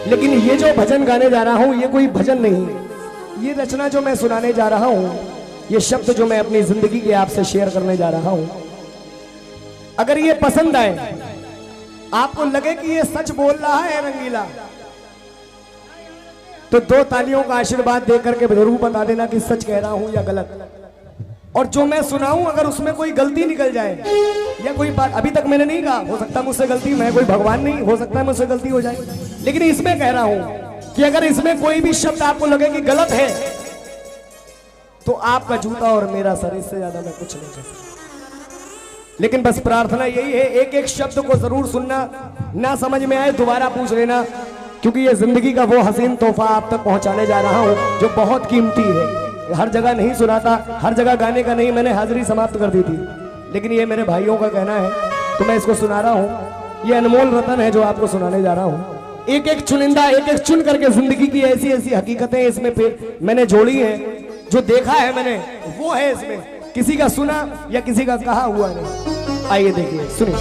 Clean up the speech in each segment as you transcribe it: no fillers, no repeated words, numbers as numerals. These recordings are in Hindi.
लेकिन ये जो भजन गाने जा रहा हूं ये कोई भजन नहीं, ये रचना जो मैं सुनाने जा रहा हूं, ये शब्द जो मैं अपनी जिंदगी के आपसे शेयर करने जा रहा हूं, अगर ये पसंद आए, आपको लगे कि ये सच बोल रहा है रंगीला, तो 2 तालियों का आशीर्वाद देकर के जरूर बता देना कि सच कह रहा हूं या गलत। और जो मैं सुनाऊं अगर उसमें कोई गलती निकल जाए या कोई बात, अभी तक मैंने नहीं कहा, हो सकता मुझसे गलती, मैं कोई भगवान नहीं, हो सकता है मुझसे गलती हो जाए, लेकिन इसमें कह रहा हूं कि अगर इसमें कोई भी शब्द आपको लगे कि गलत है, तो आपका जूता और मेरा सर, इससे ज्यादा मैं कुछ नहीं कह सकता। लेकिन बस प्रार्थना यही है, एक एक शब्द को जरूर सुनना, ना समझ में आए दोबारा पूछ लेना, क्योंकि ये जिंदगी का वो हसीन तोहफा आप तक पहुंचाने जा रहा हूं जो बहुत कीमती है। हर जगह नहीं सुनाता, हर जगह गाने का नहीं, मैंने हाजिरी समाप्त कर दी थी, लेकिन ये मेरे भाइयों का कहना है तो मैं इसको सुना रहा हूं। ये अनमोल रतन है जो आपको सुनाने जा रहा हूं। एक एक चुनिंदा, एक एक चुन करके जिंदगी की ऐसी ऐसी हकीकतें इसमें मैंने जोड़ी हैं, जो देखा है मैंने वो है इसमें, किसी का सुना या किसी का कहा हुआ नहीं। आइए देखिए, सुनिए।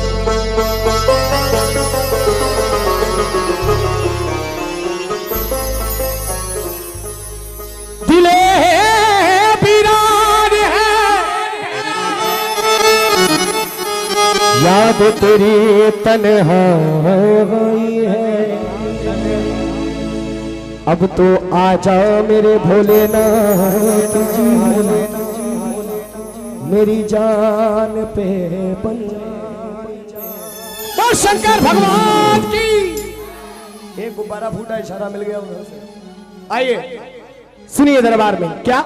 दिले बिरान है याद तेरी तन्हाई है, अब तो आजा मेरे भोलेनाथ जी, मेरी जान पे बन तो शंकर भगवान की। एक गुब्बारा फूटा, इशारा मिल गया उधर से। आइए सुनिए दरबार में क्या,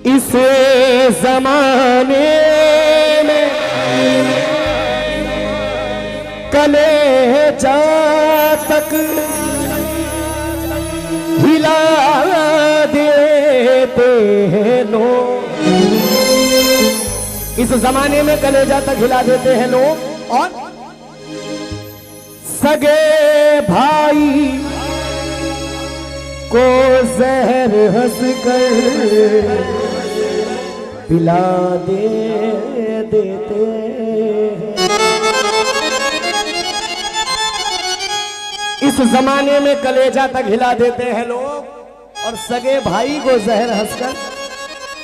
इस जमाने में कलेजा तक हिला देते हैं लोग, इस जमाने में कलेजा तक हिला देते हैं लोग, और सगे भाई को जहर हंस कर पिला देते हैं। इस जमाने में कलेजा तक हिला देते हैं लोग, और सगे भाई को जहर हंसकर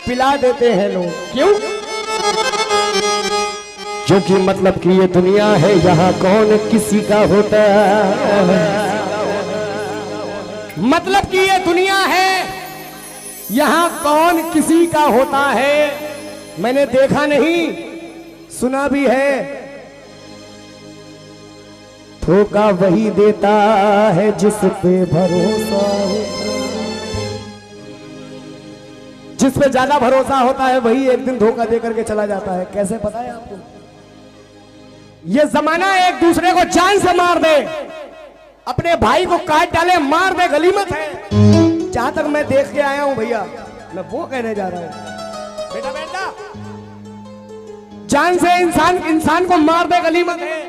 पिला देते हैं लोग। क्यों? क्योंकि मतलब कि ये दुनिया है, यहाँ कौन किसी का होता है। मतलब कि ये दुनिया है, यहां कौन किसी का होता है। मैंने देखा नहीं, सुना भी है, धोखा वही देता है जिस पे भरोसा होता है, जिस पे ज्यादा भरोसा होता है वही एक दिन धोखा देकर के चला जाता है। कैसे पता है आपको? ये जमाना एक दूसरे को जान से मार दे, अपने भाई को काट डाले, मार दे, गलीमत है। जहां तक मैं देख के आया हूं भैया, मैं वो कहने जा रहा हूं। बेटा बेटा, जान से इंसान को मार दे, गलीमत है।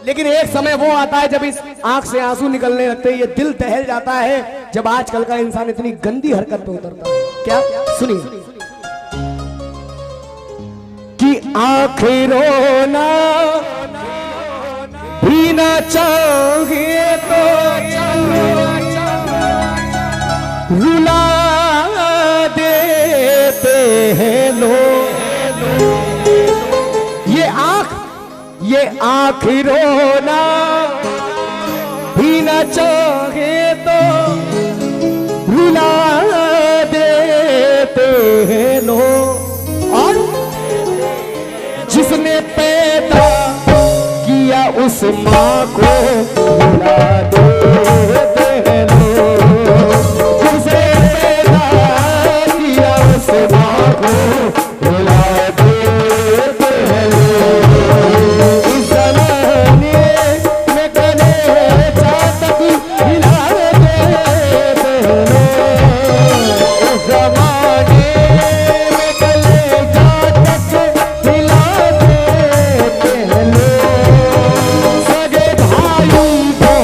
लेकिन एक समय वो आता है जब इस आंख से आंसू निकलने लगते हैं, ये दिल दहल जाता है, जब आजकल का इंसान इतनी गंदी हरकत पे उतरता है। क्या? सुनिए कि आखिरों ना भी ना चाहे तो रुला देते हैं लोग। ये आखिरों ना भी ना चाहे तो रुला देते हैं लोग। और जिसने पैदा किया उस माँ को रुला देते हैं लोग। जिसने पैदा किया उस माँ को रुला देते हैं लोग। इस जमाने में कलेजा तक हिला देते हैं लोग। इस जमाने में कलेजा तक हिला देते हैं लोग। सगे भाई को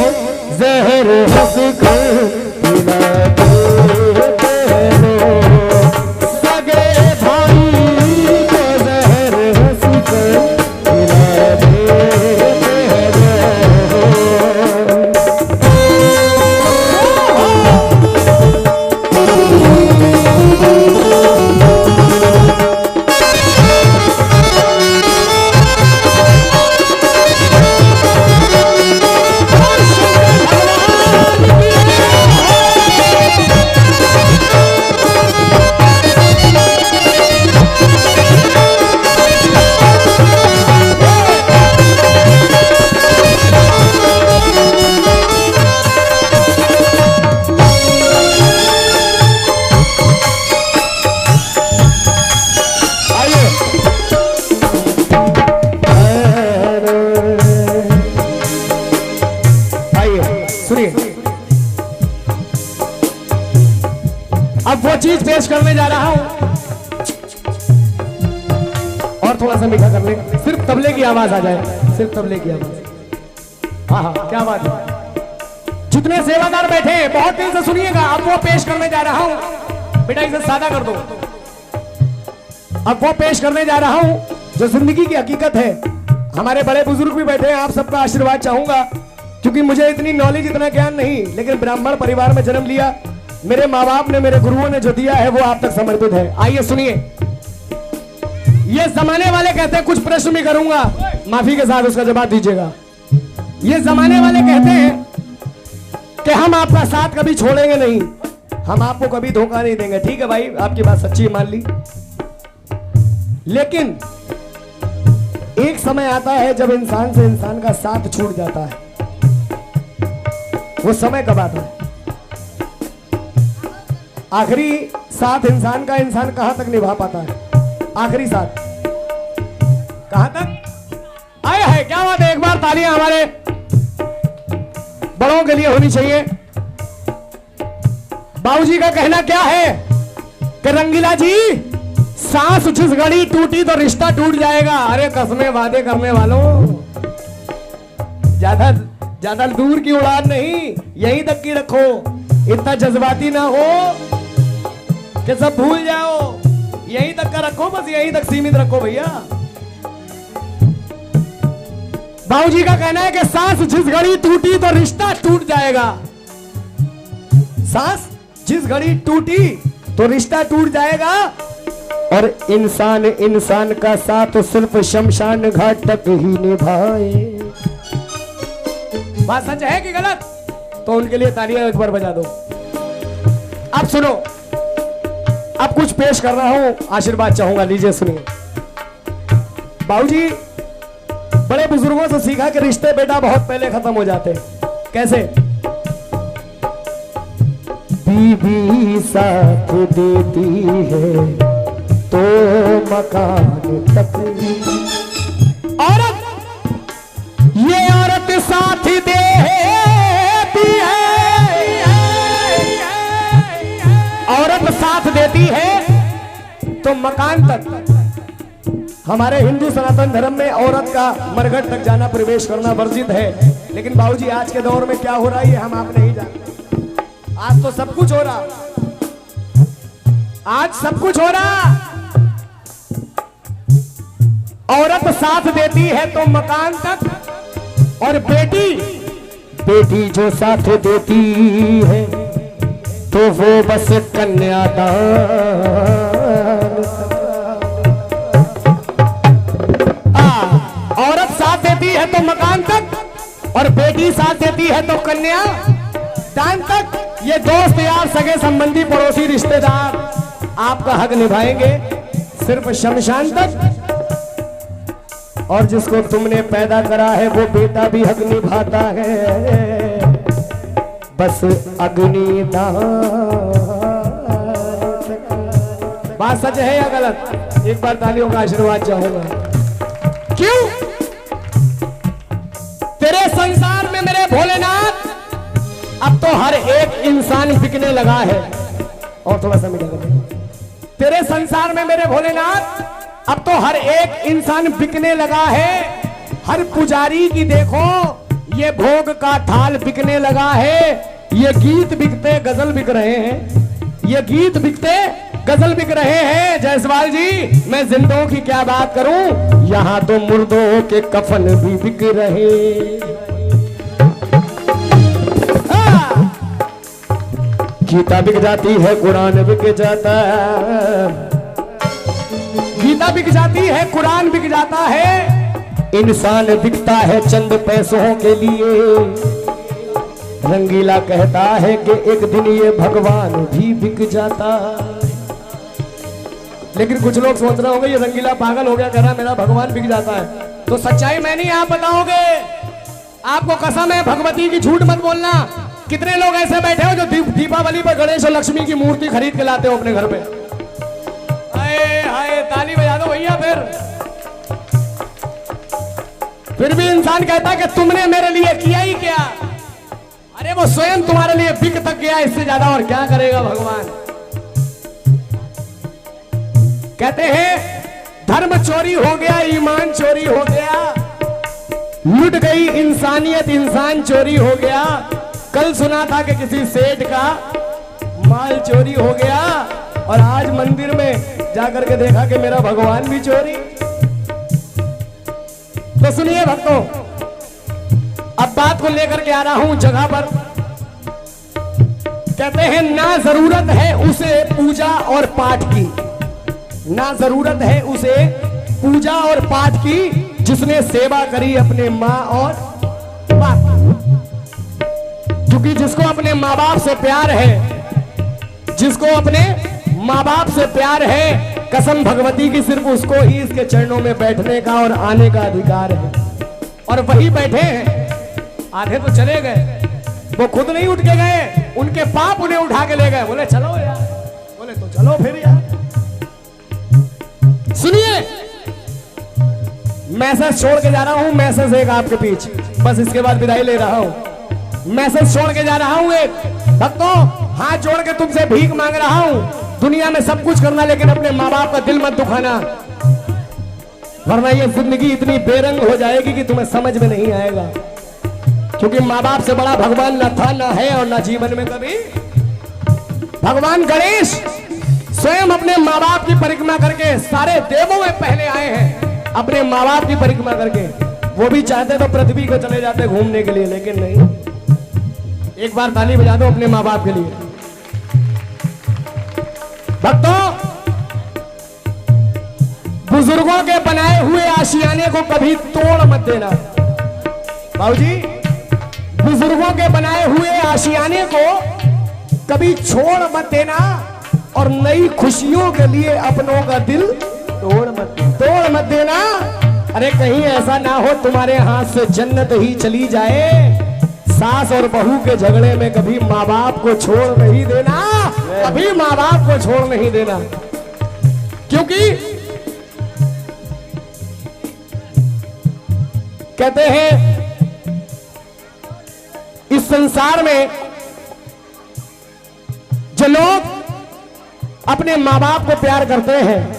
सुनिए, अब वो चीज पेश करने जा रहा हूं, और थोड़ा सा मीठा कर ले, सिर्फ तबले की आवाज आ जाए, सिर्फ तबले की आवाज। हाँ हाँ, क्या बात है। जितने सेवादार बैठे हैं बहुत दिल से सुनिएगा, अब वो पेश करने जा रहा हूं। बेटा इसे सादा कर दो। अब वो पेश करने जा रहा हूं जो जिंदगी की हकीकत है। हमारे बड़े बुजुर्ग भी बैठे हैं, आप सबका आशीर्वाद चाहूंगा, क्योंकि मुझे इतनी नॉलेज, इतना ज्ञान नहीं, लेकिन ब्राह्मण परिवार में जन्म लिया, मेरे माँ बाप ने, मेरे गुरुओं ने जो दिया है वो आप तक समर्पित है। आइए सुनिए। ये जमाने वाले कहते हैं, कुछ प्रश्न भी करूंगा, माफी के साथ उसका जवाब दीजिएगा। ये जमाने वाले कहते हैं कि हम आपका साथ कभी छोड़ेंगे नहीं, हम आपको कभी धोखा नहीं देंगे। ठीक है भाई, आपकी बात सच्ची मान ली, लेकिन एक समय आता है जब इंसान से इंसान का साथ छूट जाता है। वो समय कब आता है? आखिरी साथ इंसान का इंसान कहां तक निभा पाता है? आखिरी साथ कहां तक? आए है, क्या बात है। एक बार तालियां हमारे बड़ों के लिए होनी चाहिए। बाबूजी का कहना क्या है कि रंगीला जी, सांस जिस घड़ी टूटी तो रिश्ता टूट जाएगा। अरे कसमें वादे करने वालों, ज्यादा दूर की उड़ान नहीं, यहीं तक की रखो। इतना जज्बाती ना हो कि सब भूल जाओ, यहीं तक का रखो, बस यहीं तक सीमित रखो भैया। बाबूजी का कहना है कि सांस जिस घड़ी टूटी तो रिश्ता टूट जाएगा। सांस जिस घड़ी टूटी तो रिश्ता टूट जाएगा, और इंसान इंसान का साथ सिर्फ शमशान घाट तक ही निभाए। बात सच है कि गलत? तो उनके लिए तालियां एक बार बजा दो। अब सुनो, अब कुछ पेश कर रहा हूं, आशीर्वाद चाहूंगा, लीजिए सुनिए। बाबूजी बड़े बुजुर्गों से सीखा कि रिश्ते बेटा बहुत पहले खत्म हो जाते। कैसे? बीवी साथ देती है तो मकान तक, औरत ये औरत साथ देती है, औरत साथ देती है तो मकान तक। हमारे हिंदू सनातन धर्म में औरत का मरघट तक जाना, प्रवेश करना वर्जित है। लेकिन बाबूजी आज के दौर में क्या हो रहा है ये हम आप नहीं जानते। आज तो सब कुछ हो रहा, आज सब कुछ हो रहा। औरत साथ देती है तो मकान तक, और बेटी जो साथ देती है तो वो बस कन्यादान। औरत साथ देती है तो मकान तक, और बेटी साथ देती है तो कन्या दान तक। ये दोस्त यार, सगे संबंधी, पड़ोसी, रिश्तेदार आपका हक निभाएंगे सिर्फ शमशान तक। और जिसको तुमने पैदा करा है वो बेटा भी हक निभाता है, बस अग्निदान। बात सच है या गलत? एक बार तालियों का आशीर्वाद चाहूंगा। क्यों? तेरे संसार में मेरे भोलेनाथ अब तो हर एक इंसान बिकने लगा है। और थोड़ा सा मिला, तेरे संसार में मेरे भोलेनाथ अब तो हर एक इंसान बिकने लगा है। हर पुजारी की देखो ये भोग का थाल बिकने लगा है। ये गीत बिकते गजल बिक रहे हैं, ये गीत बिकते गजल बिक रहे हैं। जायसवाल जी, मैं जिंदों की क्या बात करूं, यहां तो मुर्दों के कफन भी बिक रहे। गीता बिक जाती है, कुरान बिक जाता है, गीता बिक जाती है, कुरान बिक जाता है। इंसान बिकता है चंद पैसों के लिए। रंगीला कहता है कि एक दिन ये भगवान भी बिक जाता। लेकिन कुछ लोग सोच रहे होंगे ये रंगीला पागल हो गया, कह रहा मेरा भगवान बिक जाता है। तो सच्चाई मैं नहीं, आप बताओगे। आपको कसम है, भगवती की झूठ मत बोलना। कितने लोग ऐसे बैठे हो जो दीपावली पर गणेश और लक्ष्मी की मूर्ति खरीद के लाते हो अपने घर पे? हाय ताली बजा दो भैया। फिर भी इंसान कहता है कि तुमने मेरे लिए किया ही क्या। अरे वो स्वयं तुम्हारे लिए बिक तक गया, इससे ज्यादा और क्या करेगा भगवान। कहते हैं धर्म चोरी हो गया, ईमान चोरी हो गया, लुट गई इंसानियत, इंसान चोरी हो गया। कल सुना था कि किसी सेठ का माल चोरी हो गया, और आज मंदिर में जाकर के देखा कि मेरा भगवान भी चोरी। तो सुनिए भक्तों, अब बात को लेकर के आ रहा हूं जगह पर। कहते हैं ना जरूरत है उसे पूजा और पाठ की, ना जरूरत है उसे पूजा और पाठ की, जिसने सेवा करी अपने माँ और बाप। क्योंकि जिसको अपने माँ बाप से प्यार है, जिसको अपने माँ बाप से प्यार है, कसम भगवती की सिर्फ उसको ही इसके चरणों में बैठने का और आने का अधिकार है। और वही बैठे हैं, आधे तो चले गए, वो खुद नहीं उठ के गए, उनके पाप उन्हें उठा के ले गए। बोले चलो यार, बोले तो चलो फिर यार। सुनिए, मैसेज छोड़ के जा रहा हूं, मैसेज एक आपके पीछे, बस इसके बाद विदाई ले रहा हूं। मैसेज छोड़ के जा रहा हूं एक, भक्तों हाथ जोड़ के तुमसे भीख मांग रहा हूं, दुनिया में सब कुछ करना लेकिन अपने माँ बाप का दिल मत दुखाना, वरना ये जिंदगी इतनी बेरंग हो जाएगी कि तुम्हें समझ में नहीं आएगा। क्योंकि माँ बाप से बड़ा भगवान न था, न है और न जीवन में कभी। भगवान गणेश स्वयं अपने माँ बाप की परिक्रमा करके सारे देवों में पहले आए हैं, अपने माँ बाप की परिक्रमा करके। वो भी चाहते तो पृथ्वी को चले जाते घूमने के लिए, लेकिन नहीं। एक बार ताली बजा दो अपने माँ बाप के लिए। भक्तों, बुजुर्गों के बनाए हुए आशियाने को कभी तोड़ मत देना। बाबूजी, बुजुर्गों के बनाए हुए आशियाने को कभी छोड़ मत देना, और नई खुशियों के लिए अपनों का दिल तोड़ मत देना। अरे कहीं ऐसा ना हो तुम्हारे हाथ से जन्नत ही चली जाए। सास और बहू के झगड़े में कभी माँ बाप को छोड़ नहीं देना, कभी माँ बाप को छोड़ नहीं देना। क्योंकि कहते हैं इस संसार में जो लोग अपने माँ बाप को प्यार करते हैं,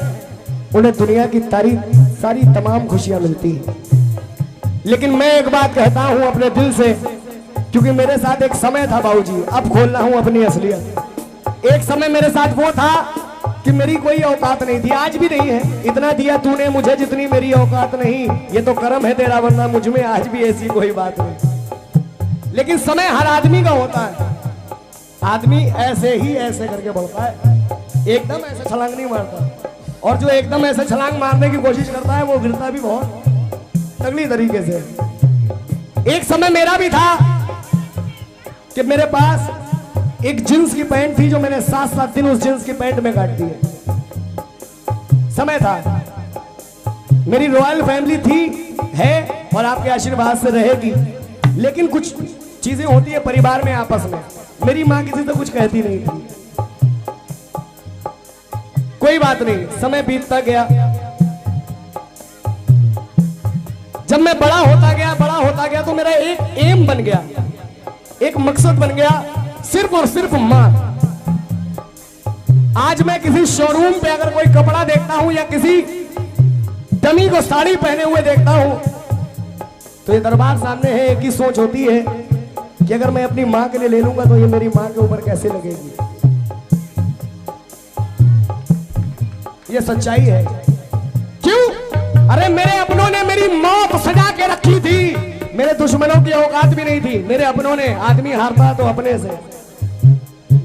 उन्हें दुनिया की सारी तमाम खुशियां मिलती हैं। लेकिन मैं एक बात कहता हूं अपने दिल से, क्योंकि मेरे साथ एक समय था बाबूजी, अब खोल रहा हूं अपनी असलियत। एक समय मेरे साथ वो था कि मेरी कोई औकात नहीं थी, आज भी नहीं है। इतना दिया तूने मुझे जितनी मेरी औकात नहीं, ये तो कर्म है तेरा, वरना मुझ में आज भी ऐसी कोई बात नहीं। लेकिन समय हर आदमी का होता है, आदमी ऐसे ही ऐसे करके बढ़ता है, एकदम ऐसे छलांग नहीं मारता। और जो एकदम ऐसे छलांग मारने की कोशिश करता है वो गिरता भी बहुत तगड़ी तरीके से। एक समय मेरा भी था कि मेरे पास एक जींस की पैंट थी, जो मैंने 7-7 दिन उस जींस की पैंट में काट दी है। समय था, मेरी रॉयल फैमिली थी, है और आपके आशीर्वाद से रहेगी। लेकिन कुछ चीजें होती है परिवार में आपस में, मेरी माँ किसी से कुछ कहती नहीं थी। कोई बात नहीं, समय बीतता गया। जब मैं बड़ा होता गया तो मेरा एक एम बन गया, एक मकसद बन गया, सिर्फ और सिर्फ मां। आज मैं किसी शोरूम पे अगर कोई कपड़ा देखता हूं या किसी डमी को साड़ी पहने हुए देखता हूं, तो ये दरबार सामने है, एक ही सोच होती है कि अगर मैं अपनी मां के लिए ले लूंगा तो ये मेरी मां के ऊपर कैसे लगेगी। ये सच्चाई है। क्यों? अरे मेरे अपनों ने मेरी मौत सजा के रखी थी, मेरे दुश्मनों की औकात भी नहीं थी। मेरे अपनों ने, आदमी हारता तो अपने से,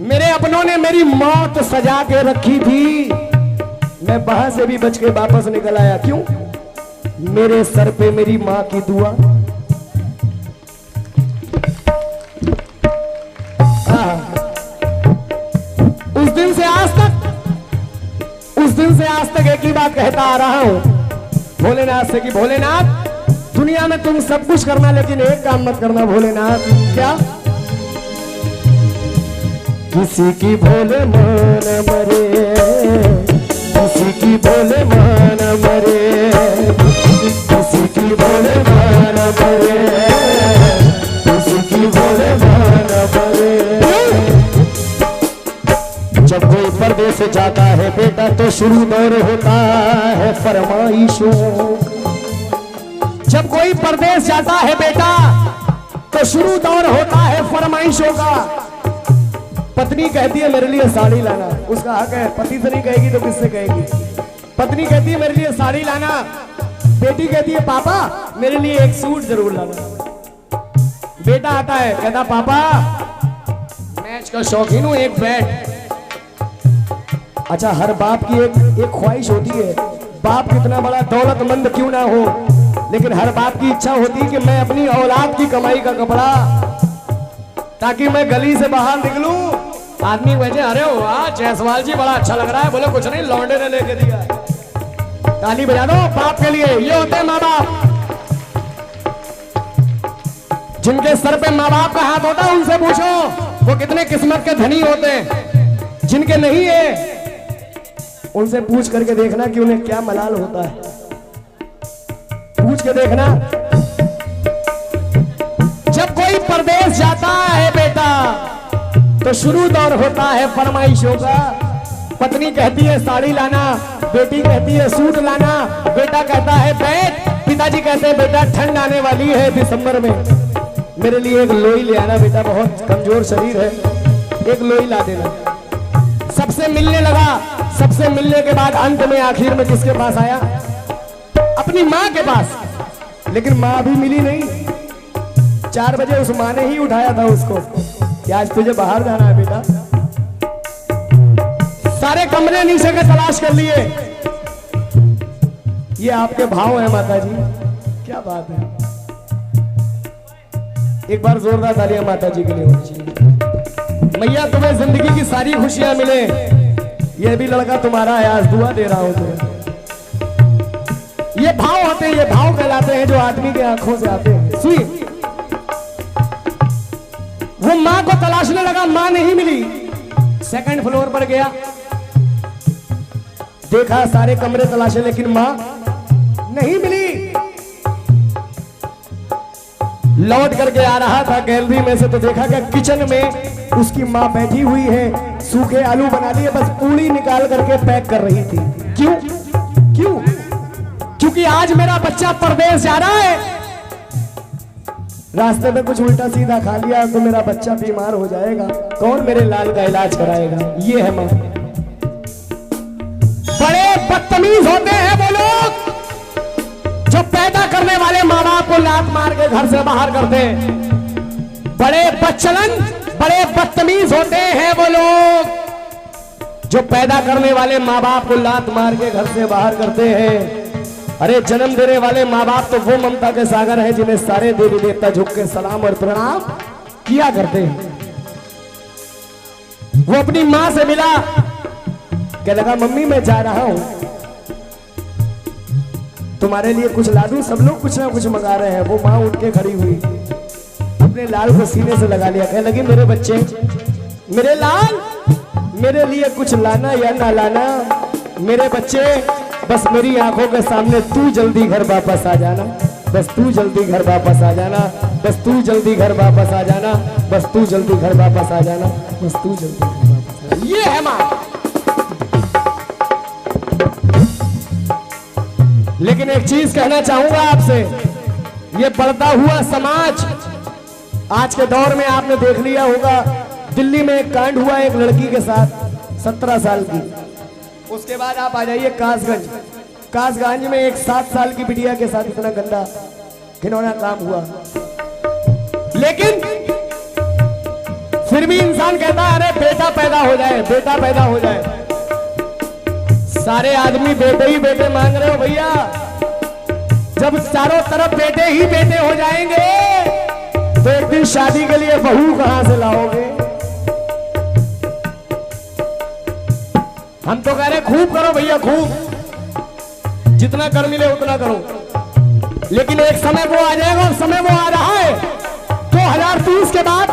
मेरे अपनों ने मेरी मौत सजा के रखी थी। मैं वहां से भी बच के वापस निकल आया। क्यों? मेरे सर पे मेरी मां की दुआ। उस दिन से आज तक एक ही बात कहता आ रहा हूं भोलेनाथ से कि भोलेनाथ, दुनिया में तुम सब कुछ करना लेकिन एक काम मत करना भोलेनाथ। क्या? किसी की भोले मान मरे, किसी की भोले मान मरे, किसी की भोले मान मरे, किसी की भोले मान जाता है बेटा तो शुरू दौर होता है फरमाइशों। जब कोई परदेश जाता है बेटा तो शुरू दौर होता है फरमाइशों का। पत्नी कहती है मेरे लिए साड़ी लाना, उसका हक है, पति से नहीं कहेगी तो किससे कहेगी। पत्नी कहती है मेरे लिए साड़ी लाना, बेटी कहती है पापा मेरे लिए एक सूट जरूर लाना। बेटा आता है कहता पापा मैच का शौकीन हूं, एक बैट। अच्छा, हर बाप की एक ख्वाहिश होती है, बाप कितना बड़ा दौलतमंद क्यों ना हो, लेकिन हर बाप की इच्छा होती है कि मैं अपनी औलाद की कमाई का कपड़ा, ताकि मैं गली से बाहर निकलूं आदमी वजह अरे वाह जायसवाल जी बड़ा अच्छा लग रहा है, बोले कुछ नहीं लौंडे ने लेके दिया। ताली बजा दो बाप के लिए। ये होते हैं माँ बाप, जिनके सर पे माँ बाप का हाथ होता है उनसे पूछो वो कितने किस्मत के धनी होते हैं। जिनके नहीं है उनसे पूछ करके देखना कि उन्हें क्या मलाल होता है, पूछ के देखना। जब कोई परदेश जाता है बेटा तो शुरू दौर होता है फरमाइशों का। पत्नी कहती है साड़ी लाना, बेटी कहती है सूट लाना, बेटा कहता है बैट, पिताजी कहते हैं बेटा ठंड आने वाली है दिसंबर में, मेरे लिए एक लोई ले आना बेटा, बहुत कमजोर शरीर है, एक लोई ला देना। सबसे मिलने लगा, सबसे मिलने के बाद अंत में आखिर में किसके पास आया? अपनी माँ के पास। लेकिन माँ भी मिली नहीं। 4 बजे उस माँ ने ही उठाया था उसको कि आज तुझे बाहर जाना है बेटा। सारे कमरे नीचे के तलाश कर लिए। ये आपके भाव है माता जी, क्या बात है। एक बार जोरदार तालियां माता जी के लिए होनी चाहिए। मैया तुम्हें जिंदगी की सारी खुशियां मिले, ये भी लड़का तुम्हारा है, आज दुआ दे रहा हूं तुम्हें। ये भाव होते हैं, ये भाव कहलाते हैं जो आदमी के आंखों से आते हैं। सुई वो मां को तलाशने लगा, मां नहीं मिली। 2nd फ्लोर पर गया, देखा सारे कमरे तलाशे लेकिन मां नहीं मिली। लौट करके आ रहा था गैलरी में से तो देखा कि किचन में उसकी मां बैठी हुई है, सूखे आलू बना लिए, बस पूरी निकाल करके पैक कर रही थी। क्यों? क्यों? क्योंकि आज मेरा बच्चा परदेश जा रहा है, रास्ते में कुछ उल्टा सीधा खा लिया तो मेरा बच्चा बीमार हो जाएगा, कौन मेरे लाल का इलाज कराएगा? ये है मां। बड़े बदतमीज होते हैं वो लोग जो पैदा करने वाले माँ बाप को लात मार के घर से बाहर करते हैं। बड़े बच्चलन, बड़े बदतमीज होते हैं वो लोग जो पैदा करने वाले माँ बाप को लात मार के घर से बाहर करते हैं। अरे जन्म देने वाले माँ बाप तो वो ममता के सागर हैं जिन्हें सारे देवी देवता झुक के सलाम और प्रणाम किया करते हैं। वो अपनी माँ से मिला, कहने लगा मम्मी मैं जा रहा हूं, तुम्हारे लिए कुछ ला दूं? सब लोग कुछ ना कुछ मंगा रहे हैं। वो माँ उठ के खड़ी हुई, अपने लाल को सीने से लगा लिया, कहने लगी मेरे बच्चे, मेरे लाल, मेरे लिए कुछ लाना या ना लाना, मेरे बच्चे बस मेरी आंखों के सामने तू जल्दी घर वापस आ जाना, बस तू जल्दी घर वापस आ जाना, बस तू जल्दी घर वापस आ जाना, बस तू जल्दी घर वापस आ जाना, बस तू जल्दी घर वापस आ जाना। ये है माँ। लेकिन एक चीज कहना चाहूंगा आपसे, ये बढ़ता हुआ समाज, आज के दौर में आपने देख लिया होगा, दिल्ली में एक कांड हुआ एक लड़की के साथ, 17 साल की। उसके बाद आप आ जाइए कासगंज, कासगंज में एक 7 साल की बिटिया के साथ इतना गंदा घिनौना काम हुआ। लेकिन फिर भी इंसान कहता है अरे बेटा पैदा हो जाए, बेटा पैदा हो जाए। सारे आदमी बेटे ही बेटे मांग रहे हो भैया, जब चारों तरफ बेटे ही बेटे हो जाएंगे तो एक दिन शादी के लिए बहू कहां से लाओगे? हम तो कह रहे खूब करो भैया, खूब, जितना कर मिले उतना करो। लेकिन एक समय वो आ जाएगा, और समय वो आ रहा है 2030 के बाद,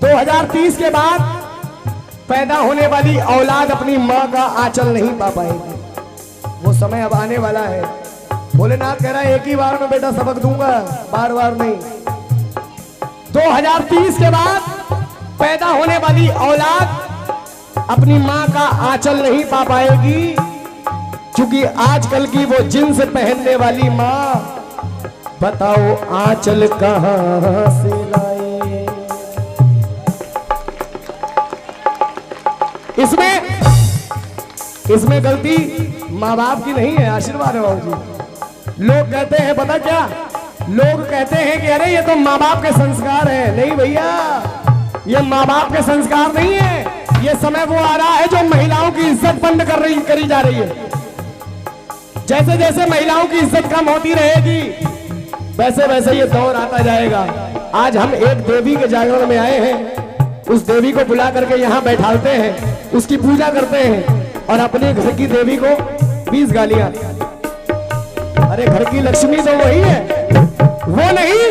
2030 के बाद पैदा होने वाली औलाद अपनी मां का आंचल नहीं पा पाएगी। वो समय अब आने वाला है। भोलेनाथ कह रहा है एक ही बार में बेटा सबक दूंगा, बार बार नहीं। 2030 के बाद पैदा होने वाली औलाद अपनी माँ का आंचल नहीं पा पाएगी, क्योंकि आजकल की वो जींस पहनने वाली माँ, बताओ आंचल कहां से लाए। इसमें गलती माँ बाप की नहीं है, आशीर्वाद है बाबूजी। लोग कहते हैं, पता क्या, लोग कहते हैं कि अरे ये तो माँ बाप के संस्कार है। नहीं भैया, ये माँ बाप के संस्कार नहीं है। ये समय वो आ रहा है जो महिलाओं की इज्जत बंद करी जा रही है। जैसे जैसे महिलाओं की इज्जत कम होती रहेगी, वैसे वैसे ये दौर आता जाएगा। आज हम एक देवी के जागरण में आए हैं, उस देवी को बुला करके यहाँ बैठालते हैं, उसकी पूजा करते हैं, और अपने घर की देवी को 20 गालियां। अरे घर की लक्ष्मी तो वही है, वो नहीं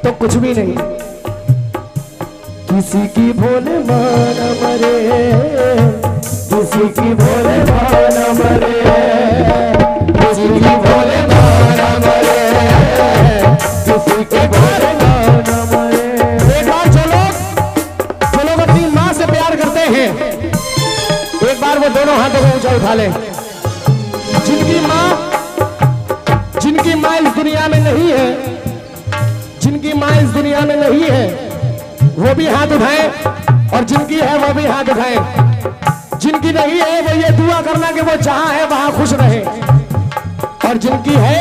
तो कुछ भी नहीं। किसी की भोले मान मरे, किसी की भोले मान मरे, किसी की भोले मान मरे, किसी के भोले मान मरे। एक बार जो लोग अपनी माँ से प्यार करते हैं, एक बार वो दोनों हाथों को ऊंचा उठा ले। जिनकी माँ इस दुनिया में नहीं है, जिनकी माँ इस दुनिया में नहीं है, वो भी हाथ उठाएं, और जिनकी है वो भी हाथ उठाएं। जिनकी नहीं है वो ये दुआ करना कि वो जहां है वहां खुश रहे, और जिनकी है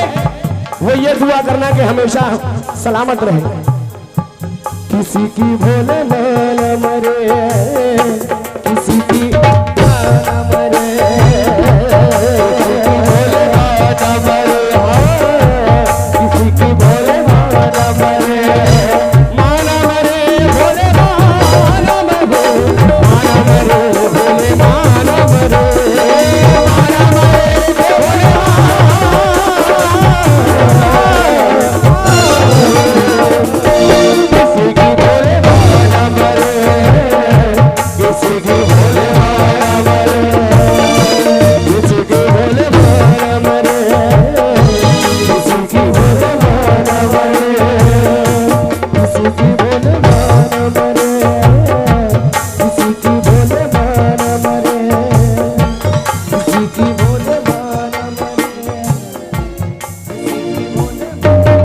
वो ये दुआ करना कि हमेशा सलामत रहे। किसी की भोले मान मरे, किसी की मरे, भोले मान मरे, किसी की भोले मान मरे।